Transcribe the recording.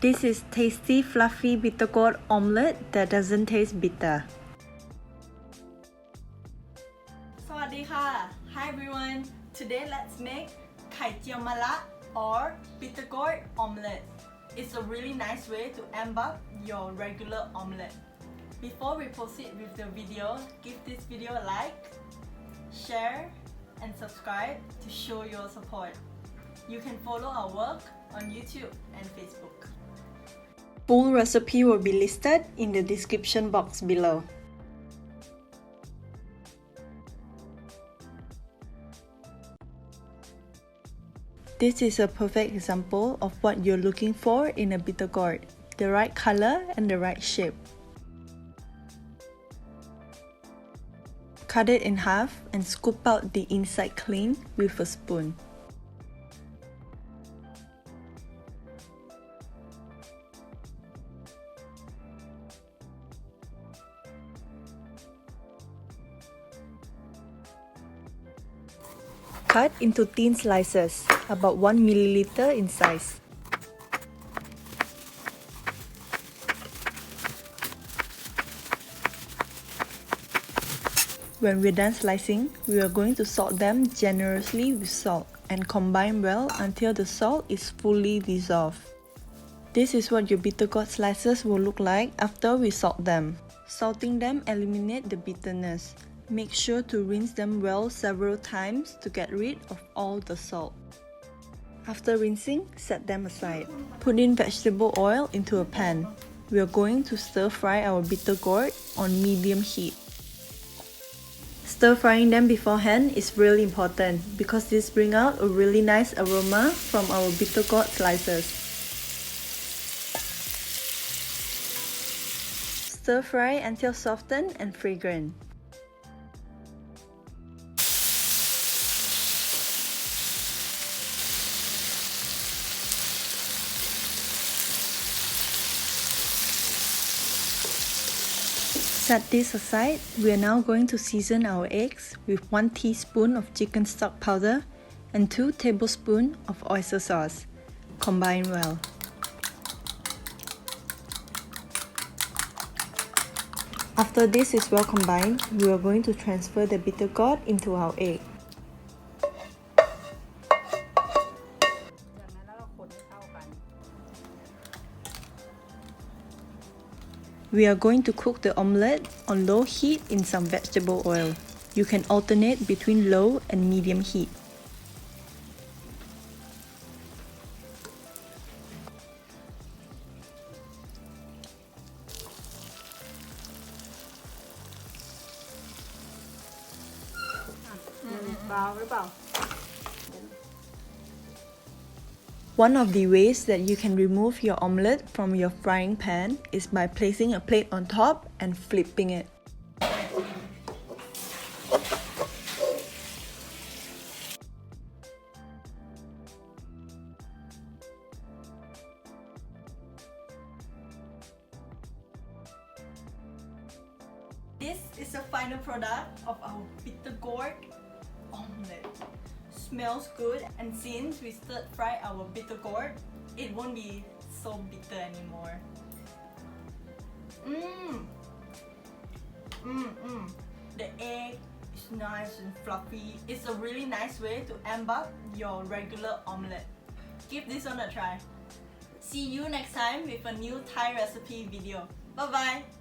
This is tasty, fluffy Bittergourd omelette that doesn't taste bitter. สวัสดีค่ะ Hi everyone. Today let's make ไข่เจียวมะระ or Bittergourd omelette. It's a really nice way to amp up your regular omelette. Before we proceed with the video, give this video a like, share, and subscribe to show your support. You can follow our work on YouTube and Facebook. Full recipe will be listed in the description box below. This is a perfect example of what you're looking for in a Bittergourd, the right color and the right shape. Cut it in half and scoop out the inside clean with a spoon. Cut into thin slices, about 1 milliliter in size. When we're done slicing, we are going to salt them generously with salt and combine well until the salt is fully dissolved. This is what your Bittergourd slices will look like after we salt them. Salting them eliminates the bitterness. Make sure to rinse them well several times to get rid of all the salt. After rinsing, set them aside. Put in vegetable oil into a pan. We are going to stir fry our Bittergourd on medium heat. Stir frying them beforehand is really important because this brings out a really nice aroma from our Bittergourd slices. Stir fry until softened and fragrant. Set this aside. We are now going to season our eggs with 1 teaspoon of chicken stock powder and 2 tablespoons of oyster sauce. Combine well. After this is well combined, we are going to transfer the Bittergourd into our egg. We are going to cook the omelette on low heat in some vegetable oil. You can alternate between low and medium heat. One of the ways that you can remove your omelette from your frying pan is by placing a plate on top and flipping it. This is the final product of our Bittergourd omelette. Smells good, and since we stir fry our Bittergourd, it won't be so bitter anymore. The egg is nice and fluffy. It's a really nice way to amp up your regular omelette. Give this one a try. See you next time with a new Thai recipe video. Bye bye!